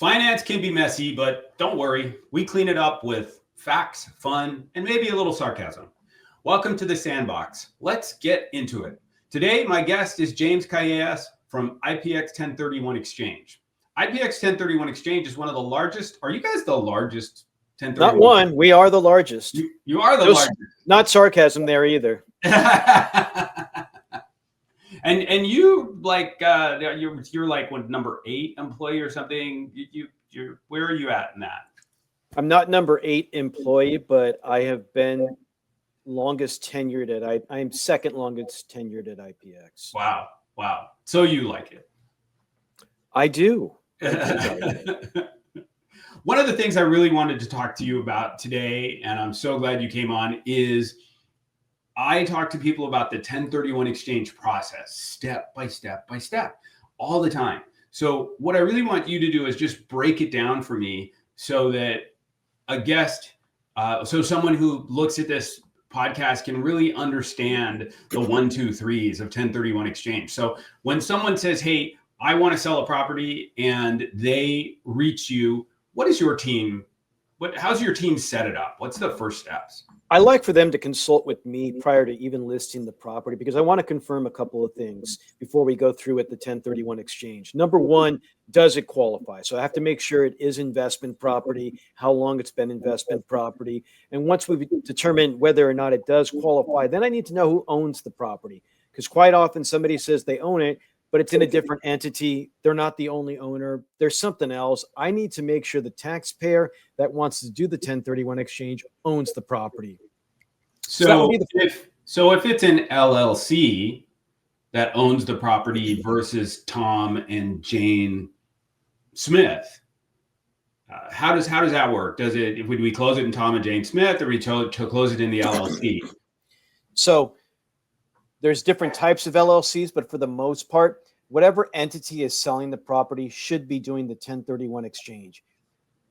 Finance can be messy, but don't worry. We clean it up with facts, fun, and maybe a little sarcasm. Welcome to the Sandbox. Let's get into it. Today, my guest is James Callejas from IPX 1031 Exchange. IPX 1031 Exchange is one of the largest. Are you guys the largest 1031? Not one. We are the largest. You are the largest. Not sarcasm there either. And you like you're like what, number 8 employee or something. You're where are you at in that? I'm not number 8 employee, but I have been longest tenured at I'm second longest tenured at IPX. Wow. So you like it? I do. One of the things I really wanted to talk to you about today, and I'm so glad you came on, is I talk to people about the 1031 exchange process, step by step by step, all the time. So what I really want you to do is just break it down for me so that a guest, so someone who looks at this podcast can really understand the 1, 2, 3s of 1031 exchange. So when someone says, hey, I want to sell a property and they reach you, what is your team? How's your team set it up? What's the first steps? I like for them to consult with me prior to even listing the property because I want to confirm a couple of things before we go through at the 1031 exchange. Number one, does it qualify? So I have to make sure it is investment property, how long it's been investment property. And once we've determined whether or not it does qualify, then I need to know who owns the property. Because quite often somebody says they own it, but it's in a different entity. They're not the only owner. There's something else. I need to make sure the taxpayer that wants to do the 1031 exchange owns the property. So if it's an LLC that owns the property versus Tom and Jane Smith, how does that work? Does it, if we close it in Tom and Jane Smith, or we close it in the LLC? So there's different types of LLCs, but for the most part, whatever entity is selling the property should be doing the 1031 exchange.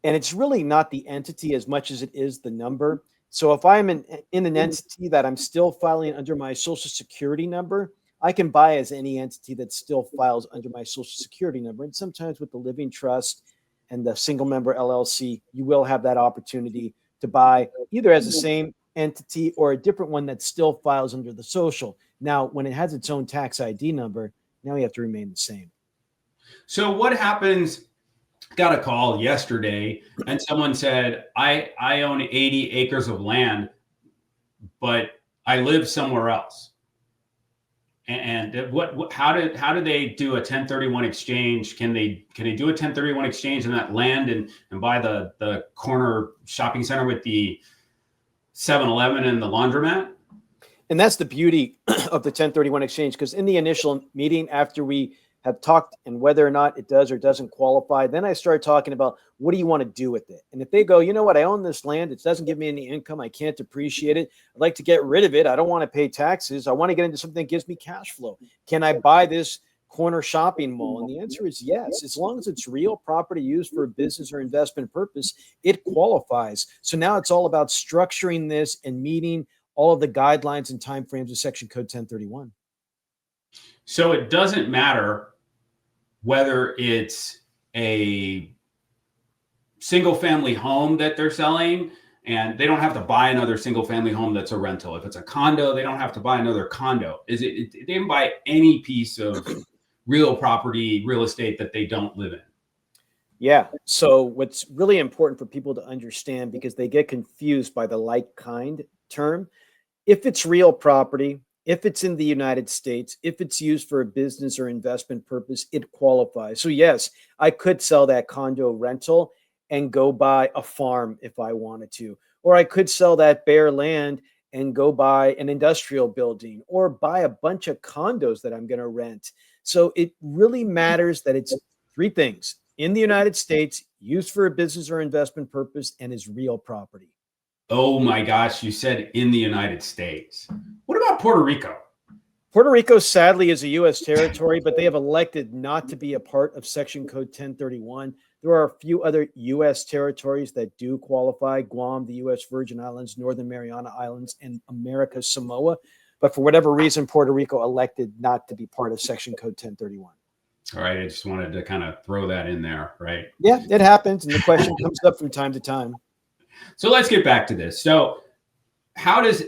And it's really not the entity as much as it is the number. So if I'm in an entity that I'm still filing under my social security number, I can buy as any entity that still files under my social security number. And sometimes with the living trust and the single member LLC, you will have that opportunity to buy either as the same entity or a different one that still files under the social. Now, when it has its own tax ID number, now we have to remain the same. So what happens? Got a call yesterday and someone said, I own 80 acres of land, but I live somewhere else. And how do they do a 1031 exchange? Can they do a 1031 exchange in that land and buy the corner shopping center with the 7-Eleven and the laundromat? And that's the beauty of the 1031 exchange, because in the initial meeting, after we have talked and whether or not it does or doesn't qualify, then I start talking about what do you want to do with it? And if they go, you know what, I own this land, it doesn't give me any income, I can't appreciate it, I'd like to get rid of it, I don't want to pay taxes, I want to get into something that gives me cash flow. Can I buy this corner shopping mall? And the answer is yes. As long as it's real property used for a business or investment purpose, it qualifies. So now it's all about structuring this and meeting all of the guidelines and timeframes of Section Code 1031. So it doesn't matter whether it's a single family home that they're selling, and they don't have to buy another single family home that's a rental. If it's a condo, they don't have to buy another condo. They can buy any piece of real property, real estate that they don't live in. Yeah. So what's really important for people to understand, because they get confused by the like kind term, if it's real property, if it's in the United States, if it's used for a business or investment purpose, it qualifies. So yes, I could sell that condo rental and go buy a farm if I wanted to, or I could sell that bare land and go buy an industrial building or buy a bunch of condos that I'm going to rent. So it really matters that it's 3 things: in the United States, used for a business or investment purpose, and is real property. Oh my gosh, you said in the United States. What about Puerto Rico? Puerto Rico, sadly, is a U.S. territory, but they have elected not to be a part of Section Code 1031. There are a few other U.S. territories that do qualify: Guam, the U.S. Virgin Islands, Northern Mariana Islands, and America's Samoa. But for whatever reason, Puerto Rico elected not to be part of Section Code 1031. All right. I just wanted to kind of throw that in there, right? Yeah, it happens. And the question comes up from time to time. So let's get back to this. So how does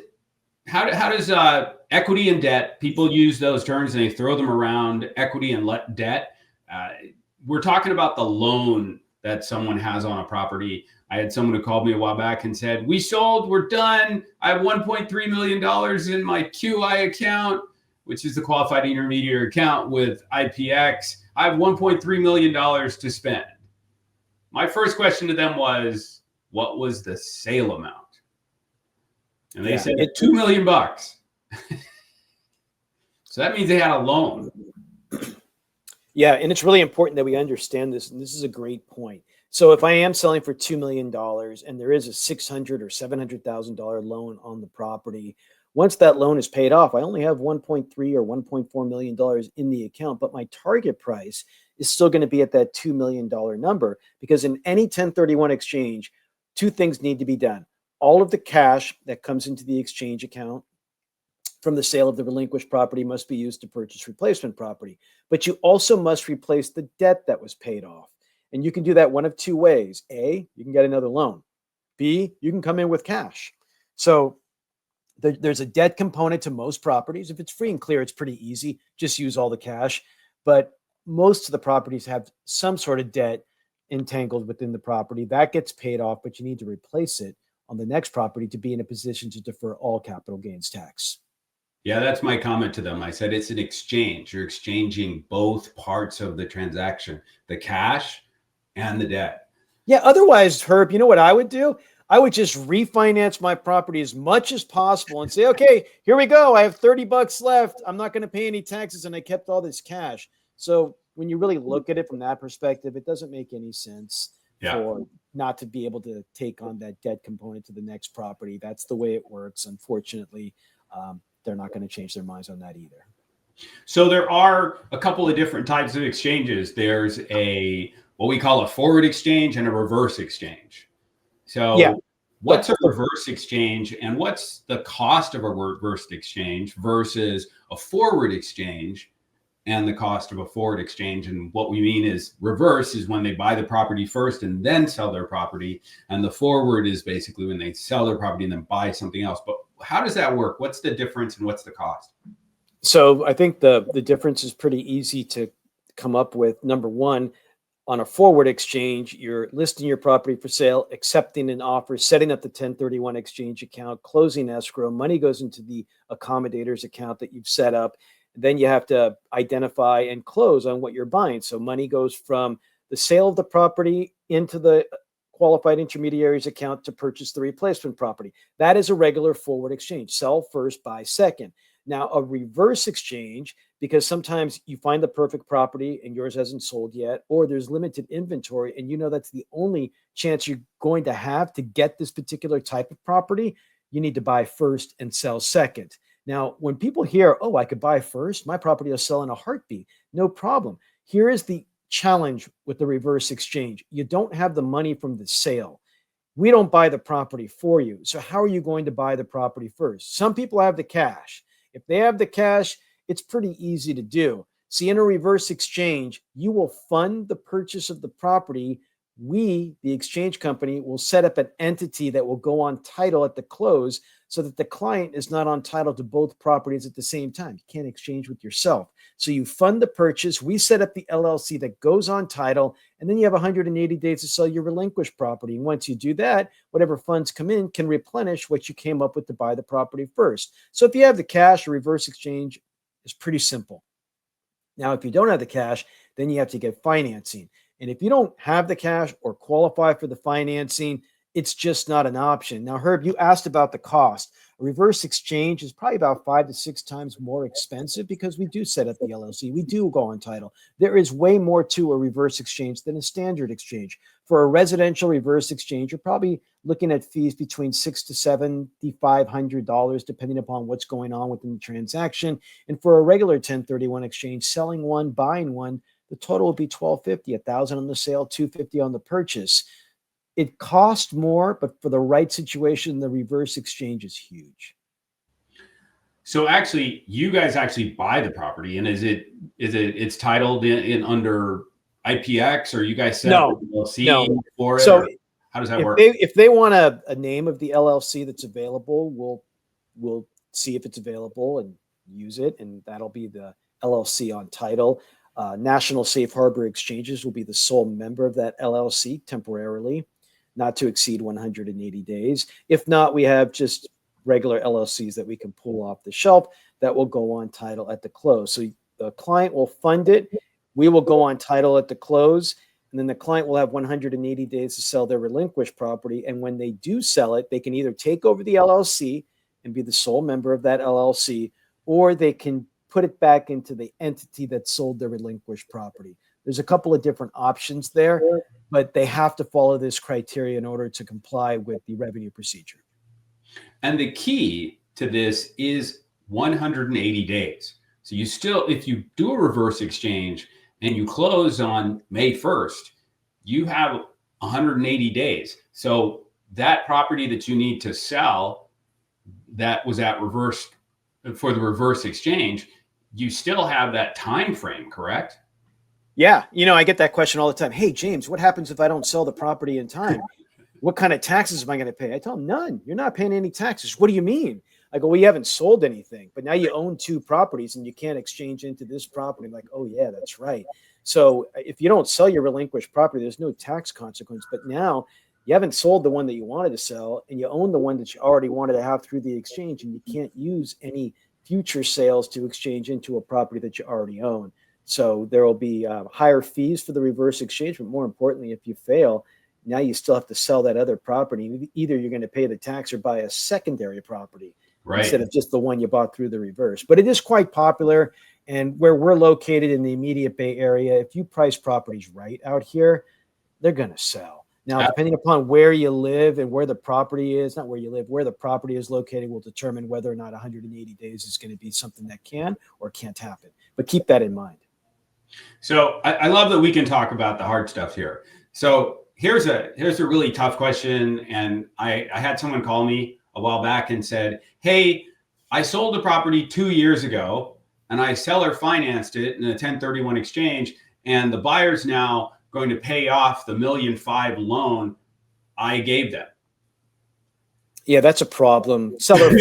equity and debt, people use those terms and they throw them around, equity and debt. We're talking about the loan that someone has on a property. I had someone who called me a while back and said, we sold, we're done. I have $1.3 million in my QI account, which is the qualified intermediary account with IPX. I have $1.3 million to spend. My first question to them was, what was the sale amount? And they said $2 million. So that means they had a loan. Yeah, and it's really important that we understand this, and this is a great point. So if I am selling for $2 million and there is a $600,000 or $700,000 loan on the property, once that loan is paid off, I only have $1.3 or $1.4 million in the account, but my target price is still going to be at that $2 million number, because in any 1031 exchange, two things need to be done. All of the cash that comes into the exchange account from the sale of the relinquished property must be used to purchase replacement property. But you also must replace the debt that was paid off. And you can do that one of two ways. A, you can get another loan. B, you can come in with cash. So there's a debt component to most properties. If it's free and clear, it's pretty easy. Just use all the cash. But most of the properties have some sort of debt entangled within the property. That gets paid off, but you need to replace it on the next property to be in a position to defer all capital gains tax. Yeah, that's my comment to them. I said, it's an exchange. You're exchanging both parts of the transaction, the cash and the debt. Yeah. Otherwise, Herb, you know what I would do? I would just refinance my property as much as possible and say, okay, here we go. I have $30 left. I'm not going to pay any taxes, and I kept all this cash. So when you really look at it from that perspective, it doesn't make any sense for not to be able to take on that debt component to the next property. That's the way it works. Unfortunately, they're not going to change their minds on that either. So there are a couple of different types of exchanges. There's what we call a forward exchange and a reverse exchange. So what's a reverse exchange, and what's the cost of a reverse exchange versus a forward exchange and the cost of a forward exchange? And what we mean is, reverse is when they buy the property first and then sell their property. And the forward is basically when they sell their property and then buy something else. But how does that work? What's the difference and what's the cost? So I think the difference is pretty easy to come up with. Number one, on a forward exchange, you're listing your property for sale, accepting an offer, setting up the 1031 exchange account, closing escrow, money goes into the accommodator's account that you've set up. Then you have to identify and close on what you're buying. So money goes from the sale of the property into the qualified intermediary's account to purchase the replacement property. That is a regular forward exchange. Sell first, buy second. Now, a reverse exchange, because sometimes you find the perfect property and yours hasn't sold yet, or there's limited inventory and you know that's the only chance you're going to have to get this particular type of property, you need to buy first and sell second. Now, when people hear, oh, I could buy first, my property will sell in a heartbeat, no problem. Here is the challenge with the reverse exchange. You don't have the money from the sale. We don't buy the property for you. So how are you going to buy the property first? Some people have the cash. If they have the cash, it's pretty easy to do. See, in a reverse exchange, you will fund the purchase of the property. We, the exchange company, will set up an entity that will go on title at the close so that the client is not on title to both properties at the same time. You can't exchange with yourself. So you fund the purchase. We set up the LLC that goes on title, and then you have 180 days to sell your relinquished property. And once you do that, whatever funds come in can replenish what you came up with to buy the property first. So if you have the cash, a reverse exchange is pretty simple. Now, if you don't have the cash, then you have to get financing. And if you don't have the cash or qualify for the financing, it's just not an option. Now, Herb, you asked about the cost. A reverse exchange is probably about 5 to 6 times more expensive because we do set up the LLC. We do go on title. There is way more to a reverse exchange than a standard exchange. For a residential reverse exchange, you're probably looking at fees between $600 to $7,500, depending upon what's going on within the transaction. And for a regular 1031 exchange, selling one, buying one, the total would be $1,250, $1,000 on the sale, $250 on the purchase. It costs more, but for the right situation, the reverse exchange is huge. So actually, you guys actually buy the property, and it's titled in under IPX, or you guys set up No, an LLC no. for it, So or how does that if work? they want a name of the LLC that's available, we'll see if it's available and use it, and that'll be the LLC on title. National Safe Harbor Exchanges will be the sole member of that LLC temporarily, not to exceed 180 days. If not, we have just regular LLCs that we can pull off the shelf that will go on title at the close. So the client will fund it. We will go on title at the close, and then the client will have 180 days to sell their relinquished property. And when they do sell it, they can either take over the LLC and be the sole member of that LLC, or they can put it back into the entity that sold their relinquished property. There's a couple of different options there, but they have to follow this criteria in order to comply with the revenue procedure. And the key to this is 180 days. So you still, if you do a reverse exchange and you close on May 1st, you have 180 days. So that property that you need to sell that was at reverse for the reverse exchange, you still have that time frame, correct? Yeah, I get that question all the time. Hey, James, what happens if I don't sell the property in time? What kind of taxes am I going to pay? I tell them, none. You're not paying any taxes. What do you mean? I go, well, you haven't sold anything, but now you own two properties and you can't exchange into this property. I'm like, oh, yeah, that's right. So if you don't sell your relinquished property, there's no tax consequence. But now you haven't sold the one that you wanted to sell, and you own the one that you already wanted to have through the exchange, and you can't use any future sales to exchange into a property that you already own. So there will be higher fees for the reverse exchange, but more importantly, if you fail, now you still have to sell that other property. Either you're going to pay the tax or buy a secondary property instead of just the one you bought through the reverse. But it is quite popular. And where we're located in the immediate Bay Area, if you price properties right out here, they're going to sell. Now, depending upon where you live and where the property is, not where you live, where the property is located will determine whether or not 180 days is going to be something that can or can't happen. But keep that in mind. So I love that we can talk about the hard stuff here. So here's a really tough question. And I had someone call me a while back and said, hey, I sold the property 2 years ago and I seller financed it in a 1031 exchange. And the buyer's now going to pay off the $1.5 million loan I gave them. Yeah, that's a problem. Seller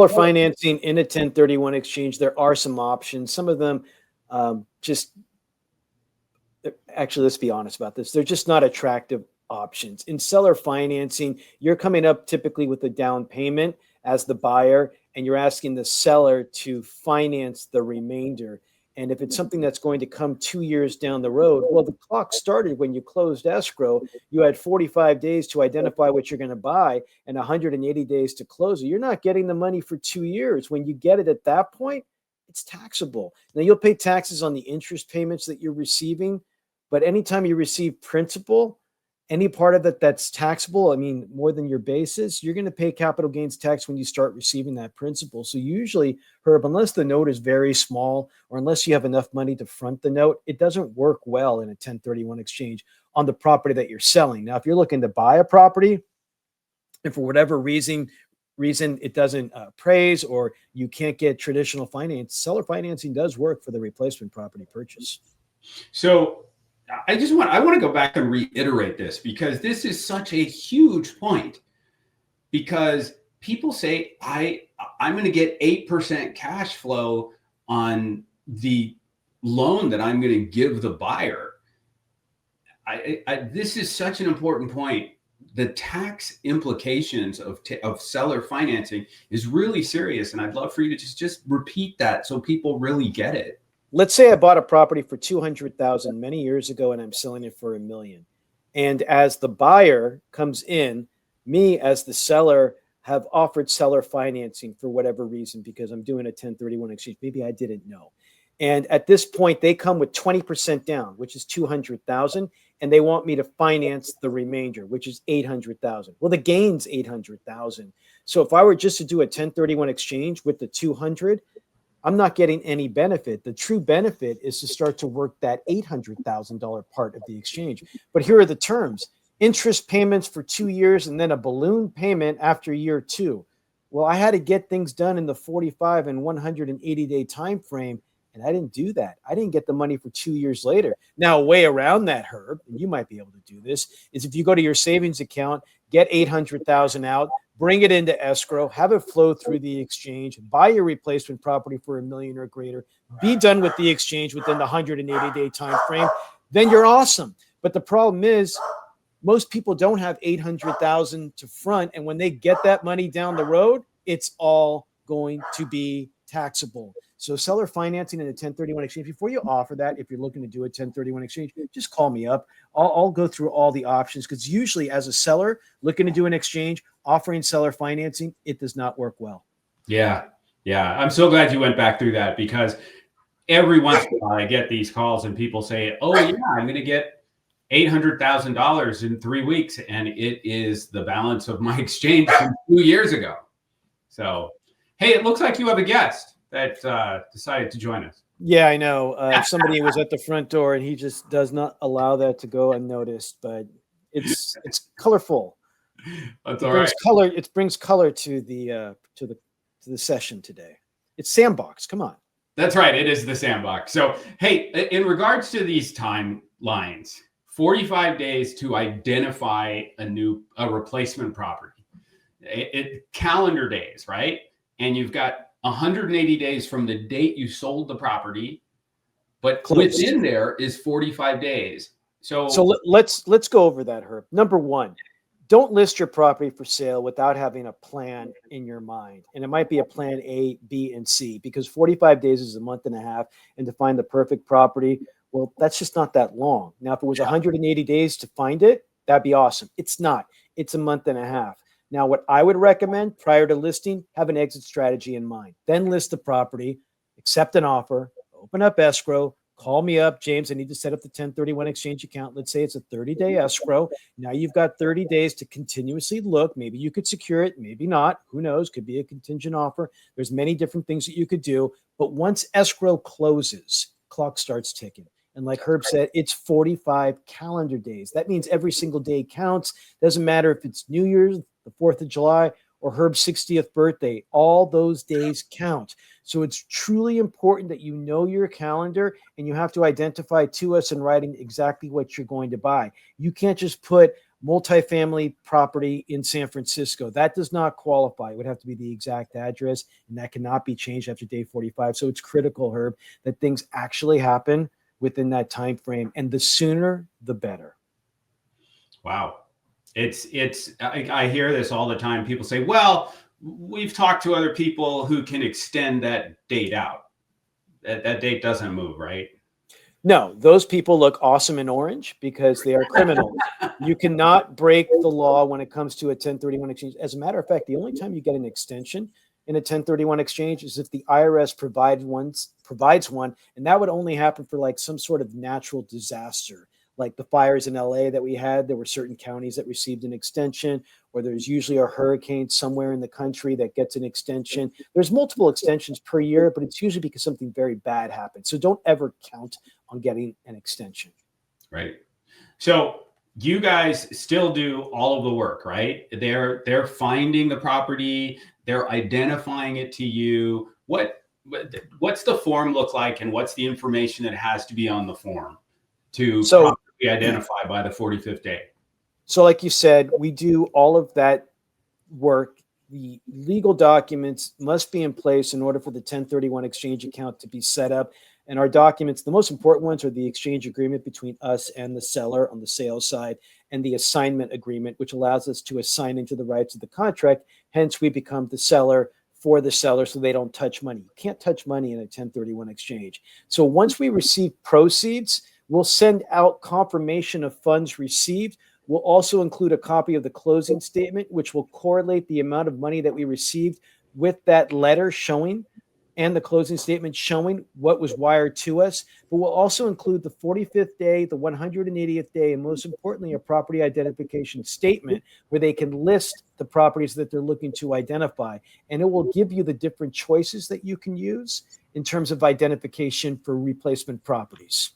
financing in a 1031 exchange. There are some options. Some of them actually, let's be honest about this. They're just not attractive options. In seller financing, you're coming up typically with a down payment as the buyer, and you're asking the seller to finance the remainder. And if it's something that's going to come 2 years down the road, well, the clock started when you closed escrow. You had 45 days to identify what you're going to buy and 180 days to close it. You're not getting the money for 2 years. When you get it at that point, it's taxable. Now, you'll pay taxes on the interest payments that you're receiving, but anytime you receive principal, any part of it that's taxable, I mean, more than your basis, you're going to pay capital gains tax when you start receiving that principal. So usually, Herb, unless the note is very small or unless you have enough money to front the note, it doesn't work well in a 1031 exchange on the property that you're selling. Now, if you're looking to buy a property and for whatever reason it doesn't appraise or you can't get traditional finance, seller financing does work for the replacement property purchase. So I want to go back and reiterate this because this is such a huge point, because people say I'm going to get 8% cash flow on the loan that I'm going to give the buyer. This is such an important point. The tax implications of seller financing is really serious, and I'd love for you to just repeat that so people really get it. Let's say I bought a property for $200,000 many years ago and I'm selling it for $1 million. And as the buyer comes in, me as the seller have offered seller financing for whatever reason, because I'm doing a 1031 exchange. Maybe I didn't know. And at this point, they come with 20% down, which is $200,000, and they want me to finance the remainder, which is $800,000. Well, the gain's $800,000. So if I were just to do a 1031 exchange with the 200, I'm not getting any benefit. The true benefit is to start to work that $800,000 part of the exchange. But here are the terms: interest payments for 2 years and then a balloon payment after year 2. Well, I had to get things done in the 45 and 180 day time frame, and I didn't do that. I didn't get the money for 2 years later. Now, a way around that, Herb, and you might be able to do this, is if you go to your savings account, get 800,000 out, bring it into escrow, have it flow through the exchange, buy your replacement property for $1 million or greater, be done with the exchange within the 180 day time frame, then you're awesome. But the problem is, most people don't have 800,000 to front, and when they get that money down the road, it's all going to be taxable. So seller financing in a 1031 exchange, before you offer that, if you're looking to do a 1031 exchange, just call me up. I'll go through all the options, because usually as a seller looking to do an exchange, offering seller financing, it does not work well. Yeah. I'm so glad you went back through that, because every once in a while I get these calls and people say, oh yeah, I'm going to get $800,000 in 3 weeks. And it is the balance of my exchange from 2 years ago. So, hey, it looks like you have a guest that decided to join us. Yeah, I know. Somebody was at the front door, and he just does not allow that to go unnoticed, but it's colorful. That's all right. It brings color to the session today. It's Sandbox. Come on. That's right. It is the Sandbox. So, hey, in regards to these timelines, 45 days to identify a replacement property. Calendar days, right? And you've got 180 days from the date you sold the property, but within there is 45 days. So let's go over that, Herb. Number one, don't list your property for sale without having a plan in your mind. And it might be a plan A, B, and C, because 45 days is a month and a half. And to find the perfect property, well, that's just not that long. Now, if it was 180 days to find it, that'd be awesome. It's not. It's a month and a half. Now, what I would recommend prior to listing, have an exit strategy in mind. Then list the property, accept an offer, open up escrow, call me up, James, I need to set up the 1031 exchange account. Let's say it's a 30-day escrow. Now you've got 30 days to continuously look. Maybe you could secure it, maybe not. Who knows? Could be a contingent offer. There's many different things that you could do. But once escrow closes, clock starts ticking. And like Herb said, it's 45 calendar days. That means every single day counts. Doesn't matter if it's New Year's, the 4th of July, or Herb's 60th birthday. All those days count. So it's truly important that you know your calendar, and you have to identify to us in writing exactly what you're going to buy. You can't just put multifamily property in San Francisco. That does not qualify. It would have to be the exact address, and that cannot be changed after day 45. So it's critical, Herb, that things actually happen within that time frame, and the sooner the better. Wow. I hear this all the time. People say, well, we've talked to other people who can extend that date out. That date doesn't move, right? No, those people look awesome in orange because they are criminals. You cannot break the law when it comes to a 1031 exchange. As a matter of fact, the only time you get an extension in a 1031 exchange is if the IRS provides one, and that would only happen for like some sort of natural disaster, like the fires in LA that we had. There were certain counties that received an extension, or there's usually a hurricane somewhere in the country that gets an extension. There's multiple extensions per year, but it's usually because something very bad happened. So don't ever count on getting an extension. Right. So you guys still do all of the work, right? They're finding the property, they're identifying it to you. What's the form look like, and what's the information that has to be on the form to properly identify by the 45th day? So like you said, we do all of that work. The legal documents must be in place in order for the 1031 exchange account to be set up. And our documents, the most important ones are the exchange agreement between us and the seller on the sales side, and the assignment agreement, which allows us to assign into the rights of the contract. Hence, we become the seller for the seller, so they don't touch money. You can't touch money in a 1031 exchange. So once we receive proceeds, we'll send out confirmation of funds received. We'll also include a copy of the closing statement, which will correlate the amount of money that we received with that letter showing, and the closing statement showing what was wired to us. But we'll also include the 45th day, the 180th day, and most importantly, a property identification statement where they can list the properties that they're looking to identify. And it will give you the different choices that you can use in terms of identification for replacement properties.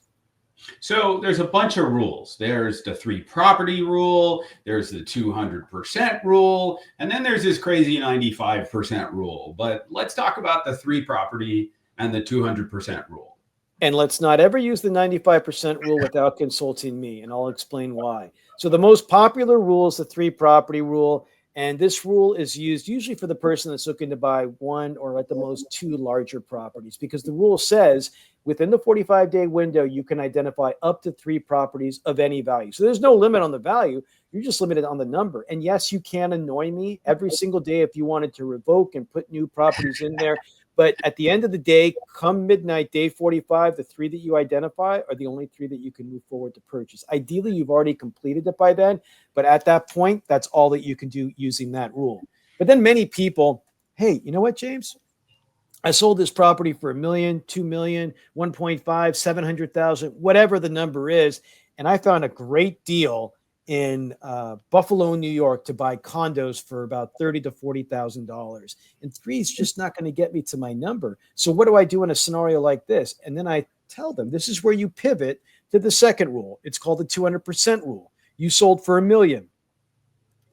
So there's a bunch of rules. There's the 3 property rule, there's the 200% rule, and then there's this crazy 95% rule. But let's talk about the 3 property and the 200% rule. And let's not ever use the 95% rule without consulting me, and I'll explain why. So the most popular rule is the 3 property rule. And this rule is used usually for the person that's looking to buy 1 or at the most 2 larger properties, because the rule says within the 45-day window, you can identify up to 3 properties of any value. So there's no limit on the value. You're just limited on the number. And yes, you can annoy me every single day if you wanted to revoke and put new properties in there. But at the end of the day, come midnight, day 45, the 3 that you identify are the only 3 that you can move forward to purchase. Ideally, you've already completed it by then. But at that point, that's all that you can do using that rule. But then many people, hey, you know what, James? I sold this property for $1 million, $2 million, 1.5, 700,000, whatever the number is. And I found a great deal in Buffalo, New York, to buy condos for about $30,000 to $40,000. And 3 is just not going to get me to my number. So what do I do in a scenario like this? And then I tell them, this is where you pivot to the second rule. It's called the 200% rule. You sold for $1 million.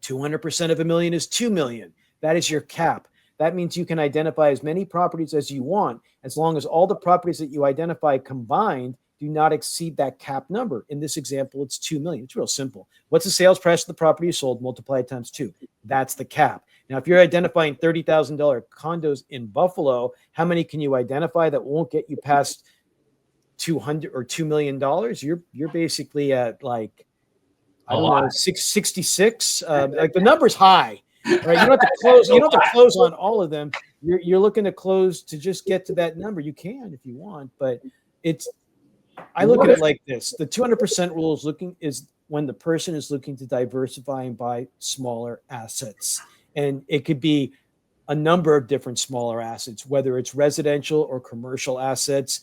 200% of $1 million is $2 million. That is your cap. That means you can identify as many properties as you want, as long as all the properties that you identify combined do not exceed that cap number. In this example, it's $2 million. It's real simple. What's the sales price of the property you sold? Multiply it times 2. That's the cap. Now, if you're identifying $30,000 condos in Buffalo, how many can you identify that won't get you past 200 or $2 million? You're basically at like, I don't know, 666. Like the number's high, right? You don't have to close. You don't have to close on all of them. You're looking to close to just get to that number. You can if you want, but it's. I look at it like this: the 200% rule is when the person is looking to diversify and buy smaller assets, and it could be a number of different smaller assets, whether it's residential or commercial assets.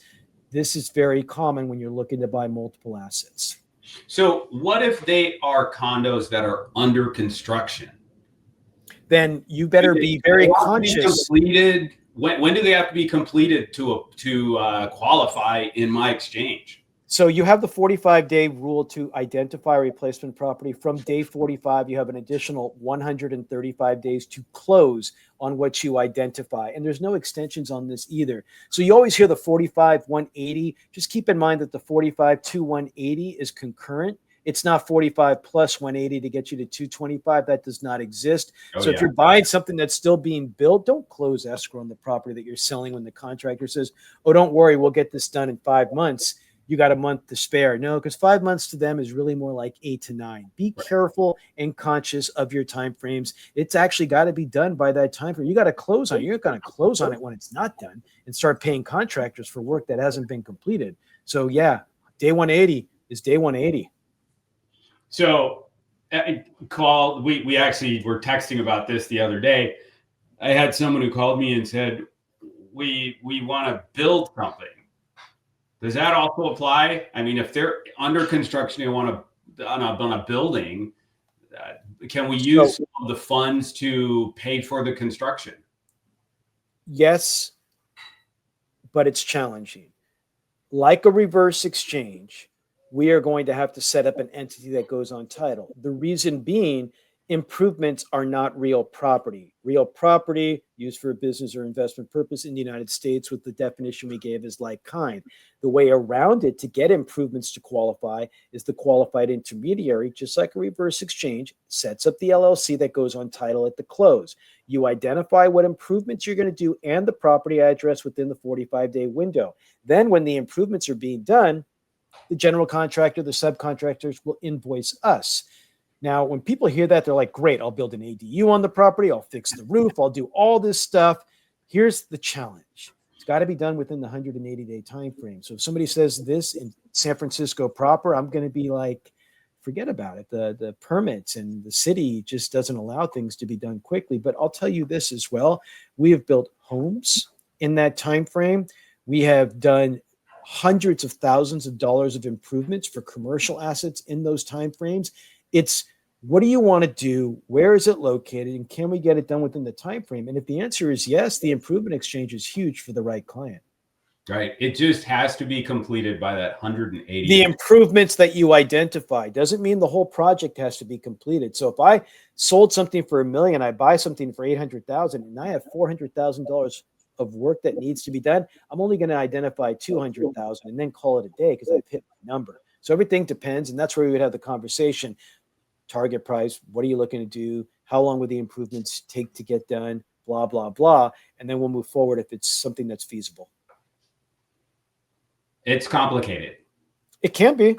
This is very common when you're looking to buy multiple assets. So what if they are condos that are under construction? Then you better be very conscious. Completed. When do they have to be completed to qualify in my exchange? So you have the 45-day rule to identify replacement property. From day 45, you have an additional 135 days to close on what you identify. And there's no extensions on this either. So you always hear the 45, 180. Just keep in mind that the 45 to 180 is concurrent. It's not 45 plus 180 to get you to 225. That does not exist. So if you're buying something that's still being built, don't close escrow on the property that you're selling when the contractor says, oh, don't worry, we'll get this done in 5 months. You got a month to spare. No, because 5 months to them is really more like 8 to 9. Be careful and conscious of your time frames. It's actually got to be done by that time frame. You got to close on it. You're not going to close on it when it's not done and start paying contractors for work that hasn't been completed. So yeah, day 180 is day 180. So we actually were texting about this the other day. I had someone who called me and said, we want to build something. Does that also apply? I mean, if they're under construction, they want to on a building, can we use some of the funds to pay for the construction? Yes, but it's challenging. Like a reverse exchange, we are going to have to set up an entity that goes on title. The reason being, improvements are not real property. Real property used for a business or investment purpose in the United States, with the definition we gave, is like kind. The way around it to get improvements to qualify is the qualified intermediary, just like a reverse exchange, sets up the LLC that goes on title at the close. You identify what improvements you're going to do and the property address within the 45-day window. Then when the improvements are being done, the general contractor, the subcontractors will invoice us. Now, when people hear that, they're like, great, I'll build an ADU on the property. I'll fix the roof. I'll do all this stuff. Here's the challenge. It's got to be done within the 180-day time frame. So if somebody says this in San Francisco proper, I'm going to be like, forget about it. The permits and the city just doesn't allow things to be done quickly. But I'll tell you this as well. We have built homes in that time frame. We have done hundreds of thousands of dollars of improvements for commercial assets in those timeframes. It's, what do you want to do? Where is it located? And can we get it done within the time frame? And if the answer is yes, the improvement exchange is huge for the right client. Right. It just has to be completed by that 180. The improvements that you identify doesn't mean the whole project has to be completed. So if I sold something for $1 million, I buy something for 800,000, and I have $400,000 of work that needs to be done, I'm only going to identify 200,000 and then call it a day because I've hit my number. So everything depends, and that's where we would have the conversation. Target price, what are you looking to do? How long would the improvements take to get done? Blah, blah, blah. And then we'll move forward if it's something that's feasible. It's complicated. It can be.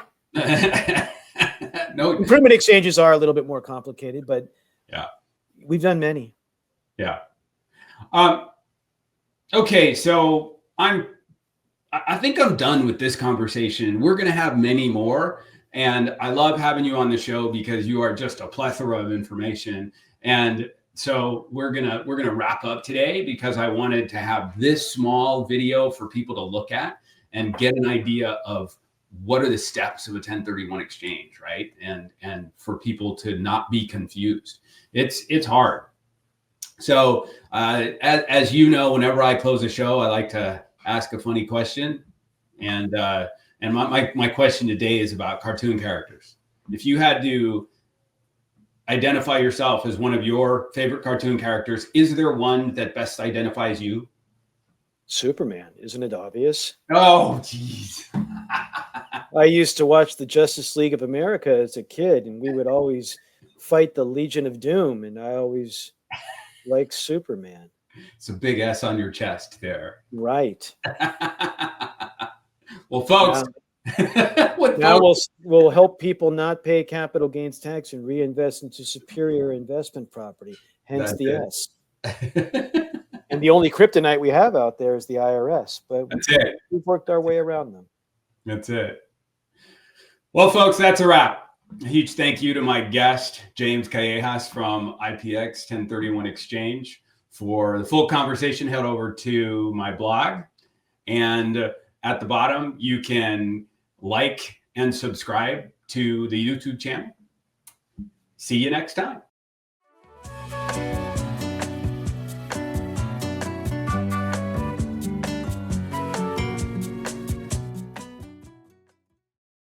No, improvement exchanges are a little bit more complicated, but yeah, we've done many. Yeah. Okay, so I think I'm done with this conversation. We're going to have many more, and I love having you on the show because you are just a plethora of information. And so we're gonna wrap up today because I wanted to have this small video for people to look at and get an idea of what are the steps of a 1031 exchange, right? And for people to not be confused. It's hard. So as you know, whenever I close a show, I like to ask a funny question. And my question today is about cartoon characters. If you had to identify yourself as one of your favorite cartoon characters, is there one that best identifies you? Superman, isn't it obvious? Oh, geez. I used to watch the Justice League of America as a kid, and we would always fight the Legion of Doom, and I always liked Superman. It's a big S on your chest there. Right. Well, folks, now we'll help people not pay capital gains tax and reinvest into superior investment property, hence the S. And the only kryptonite we have out there is the IRS, but we've worked our way around them. That's it. Well, folks, that's a wrap. A huge thank you to my guest, James Callejas from IPX 1031 Exchange. For the full conversation, head over to my blog. And at the bottom, you can like and subscribe to the YouTube channel. See you next time.